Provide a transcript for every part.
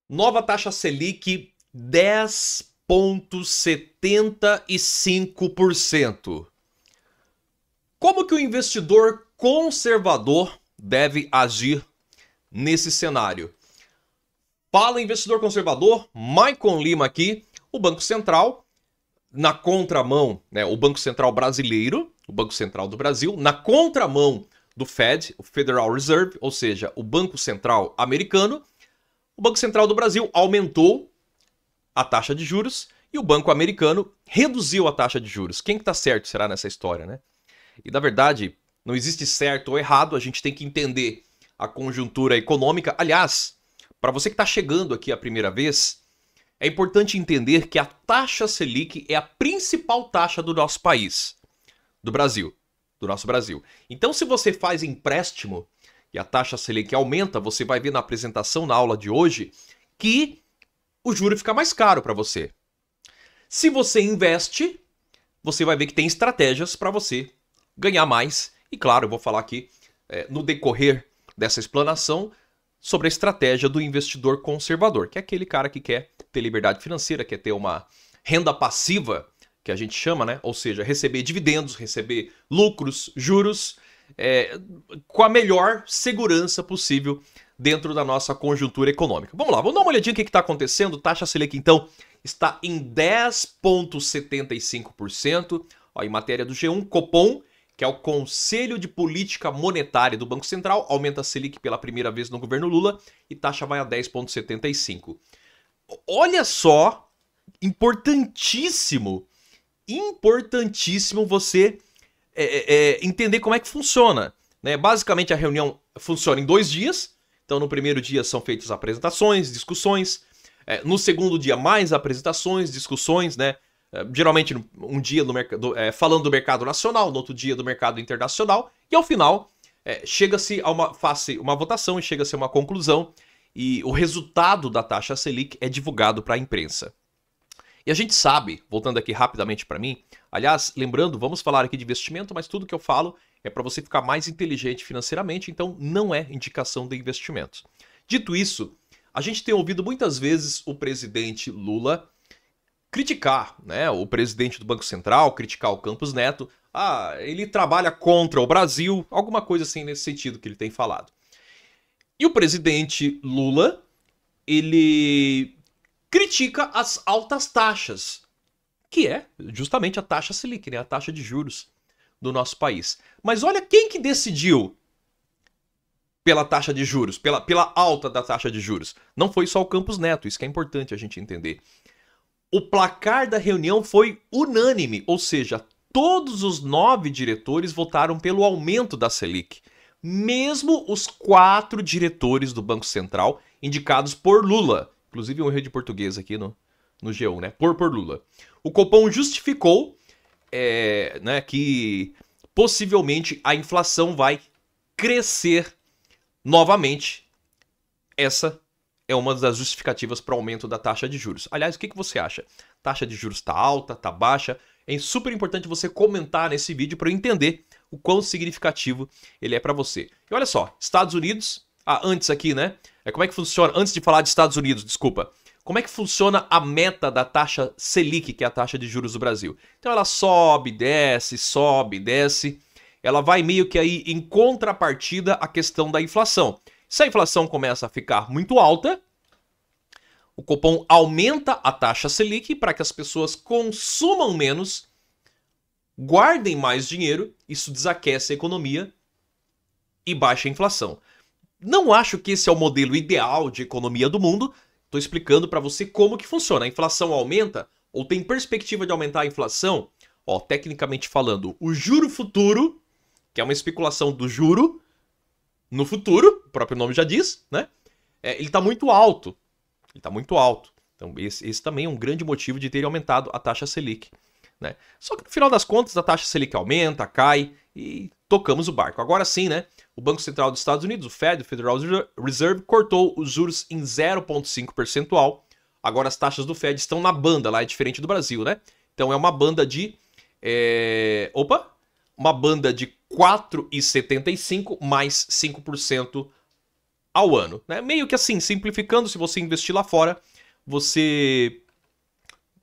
Nova taxa Selic 10,75%. Como que o investidor conservador deve agir nesse cenário? Fala, investidor conservador, Maicon Lima aqui. O Banco Central, na contramão, né, o Banco Central brasileiro, o Banco Central do Brasil, na contramão do Fed, o Federal Reserve, ou seja, o Banco Central americano, o Banco Central do Brasil aumentou a taxa de juros e o Banco Americano reduziu a taxa de juros. Quem que tá certo será nessa história, né? E na verdade, não existe certo ou errado, a gente tem que entender a conjuntura econômica. Aliás, para você que está chegando aqui a primeira vez, é importante entender que a taxa Selic é a principal taxa do nosso país, do Brasil, do nosso Brasil. Então, se você faz empréstimo e a taxa Selic aumenta, você vai ver na apresentação, na aula de hoje, que o juro fica mais caro para você. Se você investe, você vai ver que tem estratégias para você ganhar mais. E claro, eu vou falar aqui no decorrer dessa explanação sobre a estratégia do investidor conservador, que é aquele cara que quer ter liberdade financeira, quer ter uma renda passiva, que a gente chama, né? Ou seja, receber dividendos, receber lucros, juros, com a melhor segurança possível dentro da nossa conjuntura econômica. Vamos lá, vamos dar uma olhadinha no que está acontecendo. Taxa Selic, então, está em 10,75%. Em matéria do G1, Copom, que é o Conselho de Política Monetária do Banco Central, aumenta a Selic pela primeira vez no governo Lula e taxa vai a 10,75%. Olha só, importantíssimo você entender como é que funciona, né? Basicamente, a reunião funciona em 2 dias. Então, no primeiro dia são feitas apresentações, discussões. No segundo dia, mais apresentações, discussões, né? Geralmente um dia falando do mercado nacional, no outro dia do mercado internacional, e ao final chega-se a uma votação e chega-se a uma conclusão, e o resultado da taxa Selic é divulgado para a imprensa. E a gente sabe, voltando aqui rapidamente para mim, aliás, lembrando, vamos falar aqui de investimento, mas tudo que eu falo é para você ficar mais inteligente financeiramente, então não é indicação de investimento. Dito isso, a gente tem ouvido muitas vezes o presidente Lula criticar, né, o presidente do Banco Central, criticar o Campos Neto. Ele trabalha contra o Brasil, alguma coisa assim nesse sentido que ele tem falado. E o presidente Lula, ele critica as altas taxas, que é justamente a taxa Selic, né, a taxa de juros do nosso país. Mas olha quem que decidiu pela taxa de juros, pela alta da taxa de juros. Não foi só o Campos Neto, isso que é importante a gente entender. O placar da reunião foi unânime, ou seja, todos os 9 diretores votaram pelo aumento da Selic. Mesmo os 4 diretores do Banco Central indicados por Lula. Inclusive um erro de português aqui no G1, né? Por Lula. O Copom justificou né, que possivelmente a inflação vai crescer novamente. Essa é uma das justificativas para o aumento da taxa de juros. Aliás, o que você acha? Taxa de juros está alta, está baixa? É super importante você comentar nesse vídeo para eu entender o quão significativo ele é para você. E olha só, Estados Unidos... antes aqui, né? Como é que funciona? Antes de falar de Estados Unidos, desculpa. Como é que funciona a meta da taxa Selic, que é a taxa de juros do Brasil? Então ela sobe, desce. Ela vai meio que aí em contrapartida à questão da inflação. Se a inflação começa a ficar muito alta, o Copom aumenta a taxa Selic para que as pessoas consumam menos, guardem mais dinheiro, isso desaquece a economia e baixa a inflação. Não acho que esse é o modelo ideal de economia do mundo, estou explicando para você como que funciona. A inflação aumenta ou tem perspectiva de aumentar a inflação? Tecnicamente falando, o juro futuro, que é uma especulação do juro, no futuro, o próprio nome já diz, né? Ele está muito alto. Então esse também é um grande motivo de ter aumentado a taxa Selic, né? Só que no final das contas a taxa Selic aumenta, cai e tocamos o barco. Agora sim, né? O Banco Central dos Estados Unidos, o Fed, o Federal Reserve, cortou os juros em 0,5 percentual. Agora as taxas do Fed estão na banda, lá é diferente do Brasil, né? Então é uma banda de... uma banda de 4,75 mais 5% ao ano, né? Meio que assim, simplificando, se você investir lá fora, você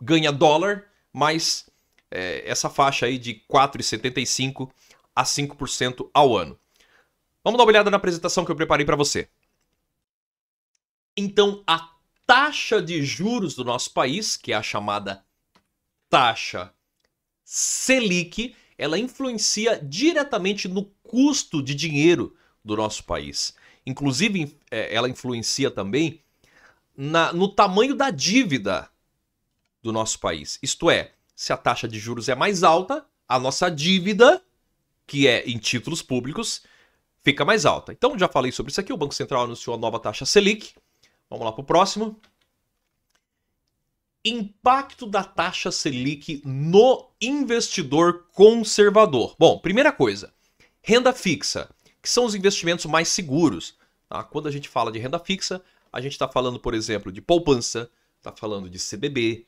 ganha dólar, mais essa faixa aí de 4,75 a 5% ao ano. Vamos dar uma olhada na apresentação que eu preparei para você. Então, a taxa de juros do nosso país, que é a chamada taxa Selic, ela influencia diretamente no custo de dinheiro do nosso país. Inclusive, ela influencia também no tamanho da dívida do nosso país. Isto é, se a taxa de juros é mais alta, a nossa dívida, que é em títulos públicos, fica mais alta. Então, já falei sobre isso aqui. O Banco Central anunciou a nova taxa Selic. Vamos lá para o próximo. Impacto da taxa Selic no investidor conservador. Bom, primeira coisa, renda fixa, que são os investimentos mais seguros. Tá? Quando a gente fala de renda fixa, a gente está falando, por exemplo, de poupança, está falando de CDB,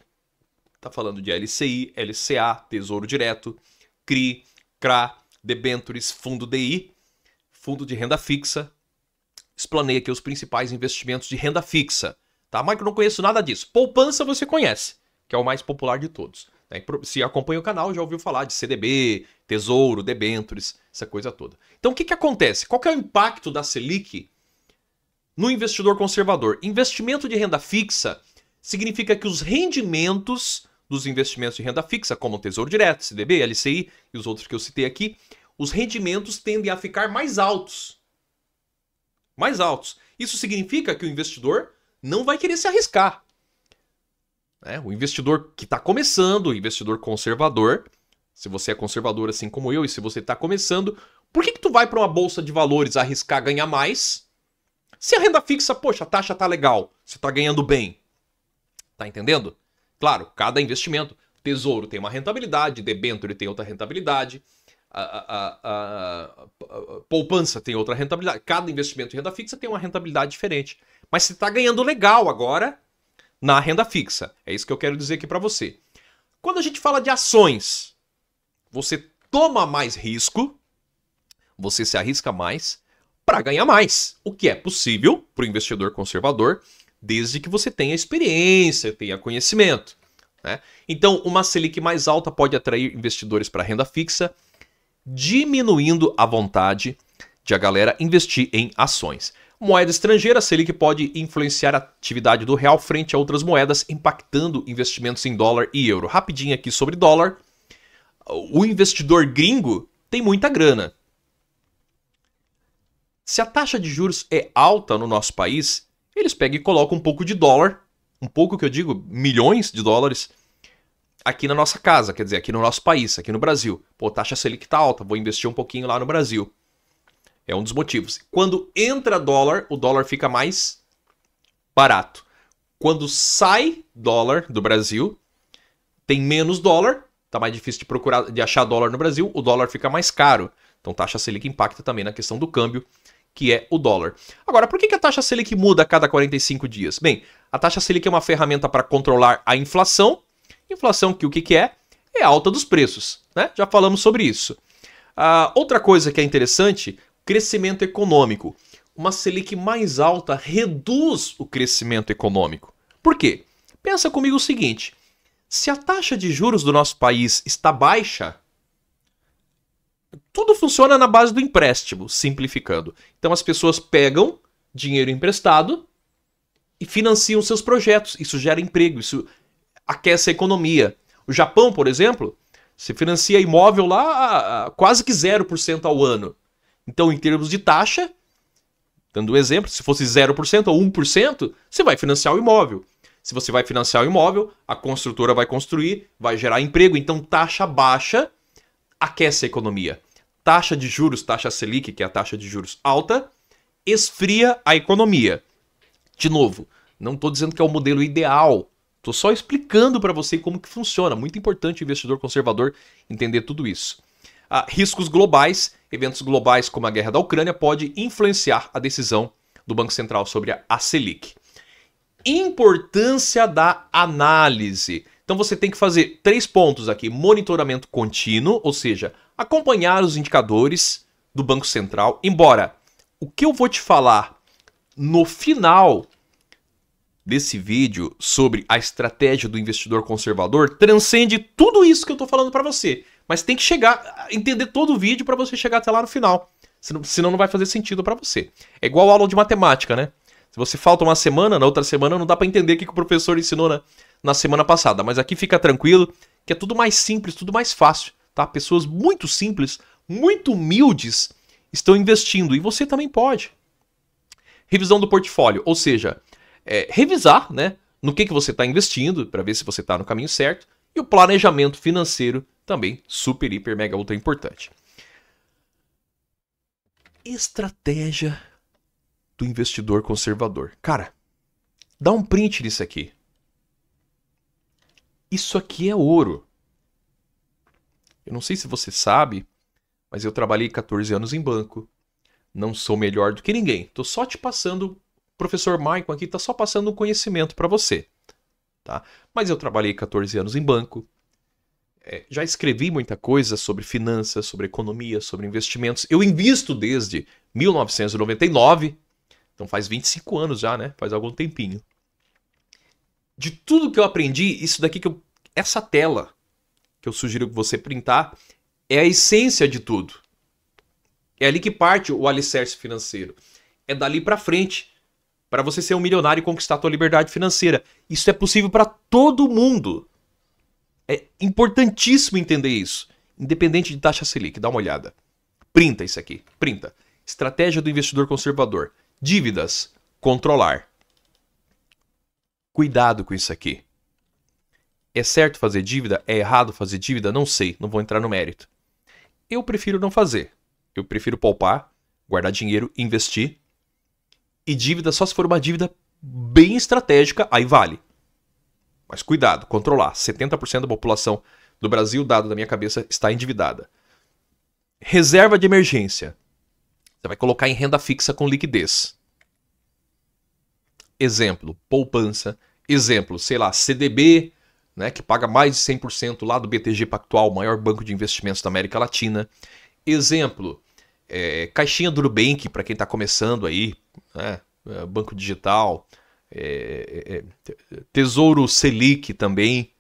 está falando de LCI, LCA, Tesouro Direto, CRI, CRA, debêntures, fundo DI, fundo de renda fixa. Explanei aqui os principais investimentos de renda fixa. Tá? Mas eu não conheço nada disso. Poupança você conhece, que é o mais popular de todos. Se acompanha o canal, já ouviu falar de CDB, Tesouro, debêntures, essa coisa toda. Então o que acontece? Qual que é o impacto da Selic no investidor conservador? Investimento de renda fixa significa que os rendimentos dos investimentos de renda fixa, como Tesouro Direto, CDB, LCI e os outros que eu citei aqui, os rendimentos tendem a ficar mais altos. Mais altos. Isso significa que o investidor não vai querer se arriscar. O investidor que está começando, o investidor conservador, se você é conservador assim como eu e se você está começando, por que tu vai para uma bolsa de valores arriscar ganhar mais? Se a renda fixa, poxa, a taxa tá legal, você está ganhando bem. Tá entendendo? Claro, cada investimento. Tesouro tem uma rentabilidade, debênture tem outra rentabilidade, poupança tem outra rentabilidade. Cada investimento em renda fixa tem uma rentabilidade diferente. Mas você está ganhando legal agora na renda fixa. É isso que eu quero dizer aqui para você. Quando a gente fala de ações, você toma mais risco, você se arrisca mais para ganhar mais. O que é possível para o investidor conservador, desde que você tenha experiência, tenha conhecimento. Né? Então, uma Selic mais alta pode atrair investidores para renda fixa, diminuindo a vontade de a galera investir em ações. Moeda estrangeira, a Selic pode influenciar a atividade do real frente a outras moedas, impactando investimentos em dólar e euro. Rapidinho aqui sobre dólar. O investidor gringo tem muita grana. Se a taxa de juros é alta no nosso país, eles pegam e colocam um pouco de dólar, um pouco que eu digo, milhões de dólares, aqui na nossa casa, quer dizer, aqui no nosso país, aqui no Brasil. Pô, taxa Selic tá alta, vou investir um pouquinho lá no Brasil. É um dos motivos. Quando entra dólar, o dólar fica mais barato. Quando sai dólar do Brasil, tem menos dólar, tá mais difícil de achar dólar no Brasil, o dólar fica mais caro. Então taxa Selic impacta também na questão do câmbio, que é o dólar. Agora, por que a taxa Selic muda a cada 45 dias? Bem, a taxa Selic é uma ferramenta para controlar a inflação. Inflação que o que é? É a alta dos preços, né? Já falamos sobre isso. Outra coisa que é interessante, crescimento econômico. Uma Selic mais alta reduz o crescimento econômico. Por quê? Pensa comigo o seguinte, se a taxa de juros do nosso país está baixa, tudo funciona na base do empréstimo, simplificando. Então as pessoas pegam dinheiro emprestado e financiam seus projetos. Isso gera emprego, isso aquece a economia. O Japão, por exemplo, se financia imóvel lá a quase que 0% ao ano. Então, em termos de taxa, dando um exemplo, se fosse 0% ou 1%, você vai financiar o imóvel. Se você vai financiar o imóvel, a construtora vai construir, vai gerar emprego. Então, taxa baixa aquece a economia. Taxa de juros, taxa Selic, que é a taxa de juros alta, esfria a economia. De novo, não estou dizendo que é o modelo ideal. Estou só explicando para você como que funciona. Muito importante o investidor conservador entender tudo isso. Riscos globais, eventos globais como a guerra da Ucrânia pode influenciar a decisão do Banco Central sobre a Selic. Importância da análise. Então você tem que fazer 3 pontos aqui. Monitoramento contínuo, ou seja, acompanhar os indicadores do Banco Central. Embora o que eu vou te falar no final desse vídeo sobre a estratégia do investidor conservador, transcende tudo isso que eu tô falando para você. Mas tem que chegar, entender todo o vídeo para você chegar até lá no final. Senão não vai fazer sentido para você. É igual aula de matemática, né? Se você falta uma semana, na outra semana não dá para entender o que o professor ensinou na semana passada. Mas aqui fica tranquilo que é tudo mais simples, tudo mais fácil, tá? Pessoas muito simples, muito humildes estão investindo e você também pode. Revisão do portfólio, ou seja, revisar, né, no que você está investindo para ver se você está no caminho certo. E o planejamento financeiro também super, hiper, mega, ultra importante. Estratégia do investidor conservador. Cara, dá um print nisso aqui. Isso aqui é ouro. Eu não sei se você sabe, mas eu trabalhei 14 anos em banco. Não sou melhor do que ninguém. Tô só te passando, o professor Maicon aqui tá só passando um conhecimento para você, tá? Mas eu trabalhei 14 anos em banco. Já escrevi muita coisa sobre finanças, sobre economia, sobre investimentos. Eu invisto desde 1999, então faz 25 anos já, né? Faz algum tempinho. De tudo que eu aprendi, isso daqui essa tela que eu sugiro que você printar é a essência de tudo. É ali que parte o alicerce financeiro. É dali para frente, para você ser um milionário e conquistar a tua liberdade financeira. Isso é possível para todo mundo. É importantíssimo entender isso. Independente de taxa Selic, dá uma olhada. Printa isso aqui, printa. Estratégia do investidor conservador. Dívidas, controlar. Cuidado com isso aqui. É certo fazer dívida? É errado fazer dívida? Não sei, não vou entrar no mérito. Eu prefiro não fazer. Eu prefiro poupar, guardar dinheiro, investir. E dívida só se for uma dívida bem estratégica, aí vale. Mas cuidado, controlar. 70% da população do Brasil, dado da minha cabeça, está endividada. Reserva de emergência. Você vai colocar em renda fixa com liquidez. Exemplo, poupança. Exemplo, sei lá, CDB, né, que paga mais de 100% lá do BTG Pactual, o maior banco de investimentos da América Latina. Exemplo, caixinha do Nubank, para quem está começando aí, né, banco digital. Tesouro Selic também,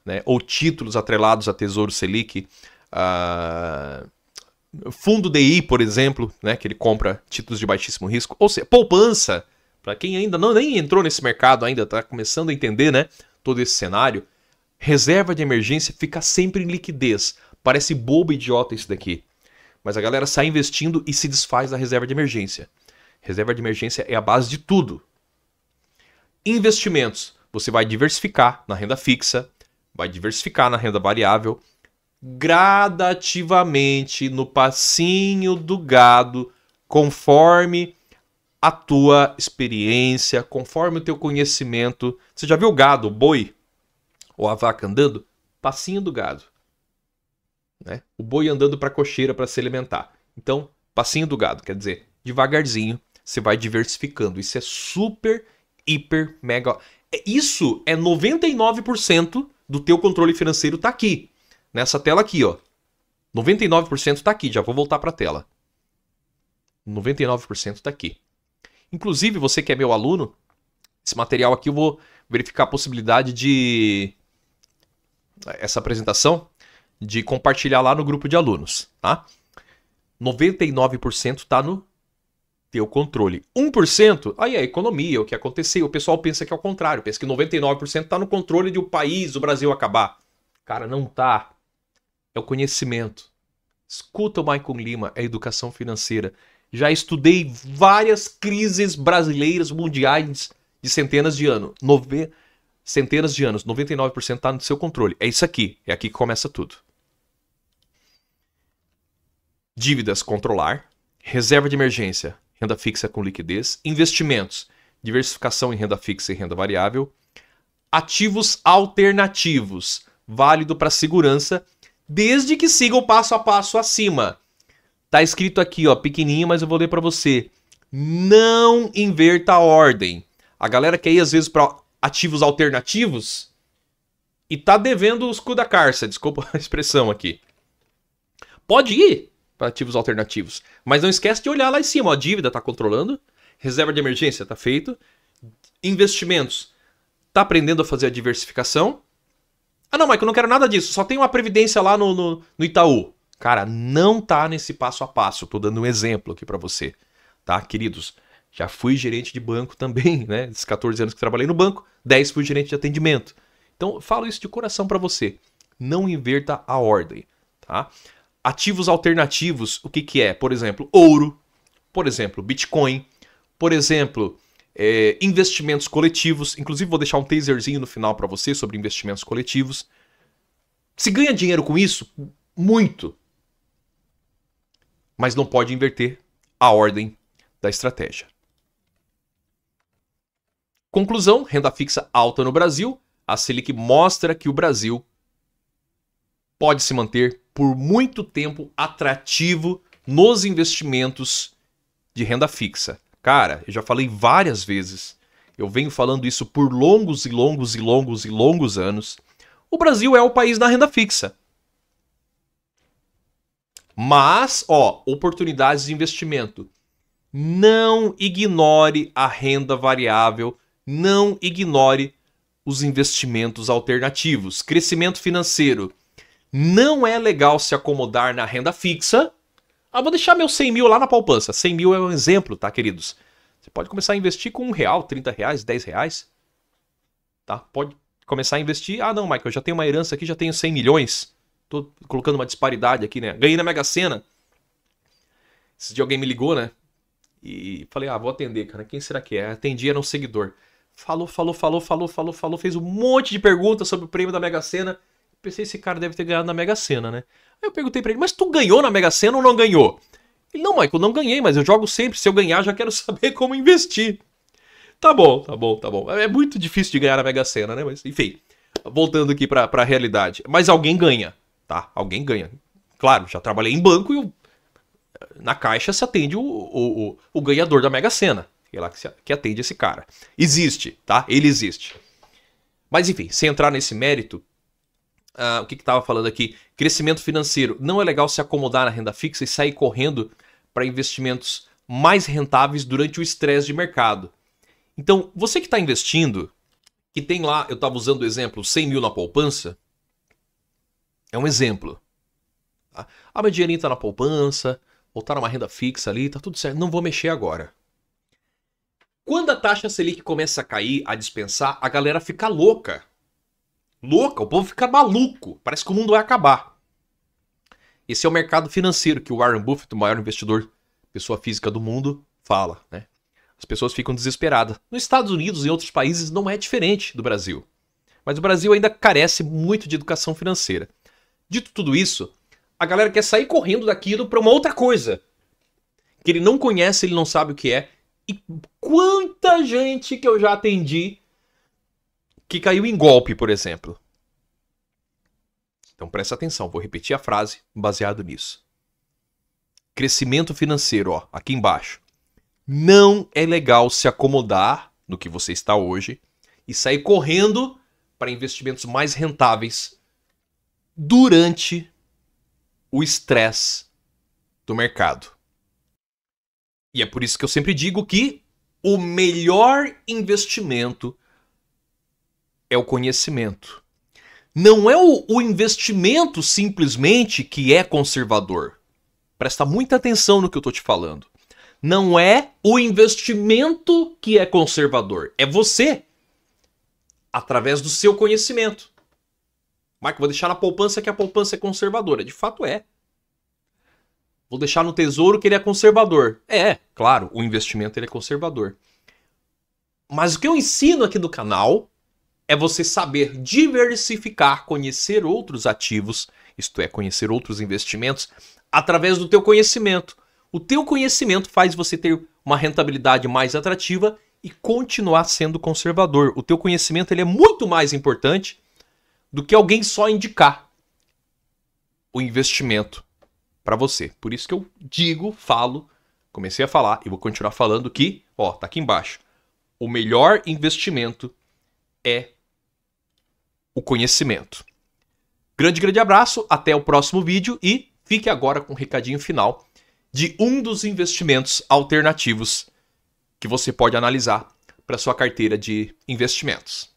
né? Ou títulos atrelados a Tesouro Selic, fundo DI, por exemplo, né? Que ele compra títulos de baixíssimo risco, ou seja, poupança, para quem ainda nem entrou nesse mercado, ainda está começando a entender, né, todo esse cenário. Reserva de emergência fica sempre em liquidez. Parece bobo e idiota isso daqui, mas a galera sai investindo e se desfaz da reserva de emergência. Reserva de emergência é a base de tudo. Investimentos, você vai diversificar na renda fixa, vai diversificar na renda variável, gradativamente no passinho do gado, conforme a tua experiência, conforme o teu conhecimento. Você já viu o gado, o boi ou a vaca andando? Passinho do gado, né? O boi andando para a cocheira para se alimentar. Então, passinho do gado, quer dizer, devagarzinho você vai diversificando. Isso é super hiper, mega... Isso é 99% do teu controle financeiro tá aqui. Nessa tela aqui, ó. 99% tá aqui. Já vou voltar para a tela. 99% tá aqui. Inclusive, você que é meu aluno, esse material aqui eu vou verificar a possibilidade de... essa apresentação, de compartilhar lá no grupo de alunos, tá? 99% tá no teu controle. 1%, aí é a economia, o que aconteceu. O pessoal pensa que é o contrário, pensa que 99% está no controle de o país, o Brasil acabar. Cara, não tá. É o conhecimento. Escuta o Maicon Lima, é educação financeira. Já estudei várias crises brasileiras, mundiais, de centenas de anos. Centenas de anos, 99% está no seu controle. É isso aqui, é aqui que começa tudo. Dívidas, controlar. Reserva de emergência, renda fixa com liquidez. Investimentos, diversificação em renda fixa e renda variável. Ativos alternativos, válido para segurança, desde que siga o passo a passo acima. Tá escrito aqui, ó, pequenininho, mas eu vou ler para você. Não inverta a ordem. A galera quer ir às vezes para ativos alternativos e tá devendo os cu da carça, desculpa a expressão aqui. Pode ir para ativos alternativos, mas não esquece de olhar lá em cima, ó, dívida tá controlando, Reserva de emergência, tá feito. Investimentos, tá aprendendo a fazer a diversificação. Ah não, Michael, eu não quero nada disso, só tem uma previdência lá no Itaú. Cara, não tá nesse passo a passo, tô dando um exemplo aqui pra você, tá, queridos? Já fui gerente de banco também, né? Esses 14 anos que trabalhei no banco, 10 fui gerente de atendimento. Então, eu falo isso de coração pra você. Não inverta a ordem, tá? Ativos alternativos, o que é? Por exemplo, ouro, por exemplo, Bitcoin, por exemplo, investimentos coletivos. Inclusive, vou deixar um teaserzinho no final para você sobre investimentos coletivos. Se ganha dinheiro com isso, muito. Mas não pode inverter a ordem da estratégia. Conclusão, renda fixa alta no Brasil. A Selic mostra que o Brasil pode se manter por muito tempo atrativo nos investimentos de renda fixa. Cara, eu já falei várias vezes, eu venho falando isso por longos e longos e longos e longos anos. O Brasil é o país da renda fixa. Mas, oportunidades de investimento. Não ignore a renda variável, não ignore os investimentos alternativos. Crescimento financeiro. Não é legal se acomodar na renda fixa. Vou deixar meus 100 mil lá na poupança. 100 mil é um exemplo, tá, queridos? Você pode começar a investir com R$1, R$30, R$10. Tá? Pode começar a investir. Não, Michael, eu já tenho uma herança aqui, já tenho 100 milhões. Tô colocando uma disparidade aqui, né? Ganhei na Mega Sena. Esse dia alguém me ligou, né? E falei, vou atender, cara. Quem será que é? Atendi, era um seguidor. Falou. Fez um monte de perguntas sobre o prêmio da Mega Sena. Pensei, esse cara deve ter ganhado na Mega Sena, né? Aí eu perguntei pra ele, mas tu ganhou na Mega Sena ou não ganhou? Ele, não, Michael, não ganhei, mas eu jogo sempre. Se eu ganhar, já quero saber como investir. Tá bom. É muito difícil de ganhar na Mega Sena, né? Mas, enfim, voltando aqui pra realidade. Mas alguém ganha, tá? Alguém ganha. Claro, já trabalhei em banco e na caixa se atende o ganhador da Mega Sena. É lá que atende esse cara. Existe, tá? Ele existe. Mas, enfim, sem entrar nesse mérito, o que estava falando aqui? Crescimento financeiro. Não é legal se acomodar na renda fixa e sair correndo para investimentos mais rentáveis durante o estresse de mercado. Então, você que está investindo, que tem lá, eu estava usando o exemplo, 100 mil na poupança, é um exemplo. Tá? Meu dinheirinho está na poupança, ou está numa renda fixa ali, tá tudo certo, não vou mexer agora. Quando a taxa Selic começa a cair, a dispensar, a galera fica louca. O povo fica maluco, parece que o mundo vai acabar. Esse é o mercado financeiro que o Warren Buffett, o maior investidor, pessoa física do mundo, fala, né? As pessoas ficam desesperadas. Nos Estados Unidos e em outros países não é diferente do Brasil. Mas o Brasil ainda carece muito de educação financeira. Dito tudo isso, a galera quer sair correndo daquilo para uma outra coisa. Que ele não conhece, ele não sabe o que é. E quanta gente que eu já atendi que caiu em golpe, por exemplo. Então presta atenção, vou repetir a frase baseado nisso. Crescimento financeiro, aqui embaixo. Não é legal se acomodar no que você está hoje e sair correndo para investimentos mais rentáveis durante o estresse do mercado. E é por isso que eu sempre digo que o melhor investimento é o conhecimento. Não é o investimento simplesmente que é conservador. Presta muita atenção no que eu estou te falando. Não é o investimento que é conservador. É você. Através do seu conhecimento. Marco, vou deixar na poupança que a poupança é conservadora. De fato é. Vou deixar no tesouro que ele é conservador. Claro, o investimento ele é conservador. Mas o que eu ensino aqui no canal é você saber diversificar, conhecer outros ativos, isto é, conhecer outros investimentos, através do teu conhecimento. O teu conhecimento faz você ter uma rentabilidade mais atrativa e continuar sendo conservador. O teu conhecimento ele é muito mais importante do que alguém só indicar o investimento para você. Por isso que eu comecei a falar e vou continuar falando que, tá aqui embaixo. O melhor investimento é o conhecimento. Grande abraço, até o próximo vídeo e fique agora com um recadinho final de um dos investimentos alternativos que você pode analisar para sua carteira de investimentos.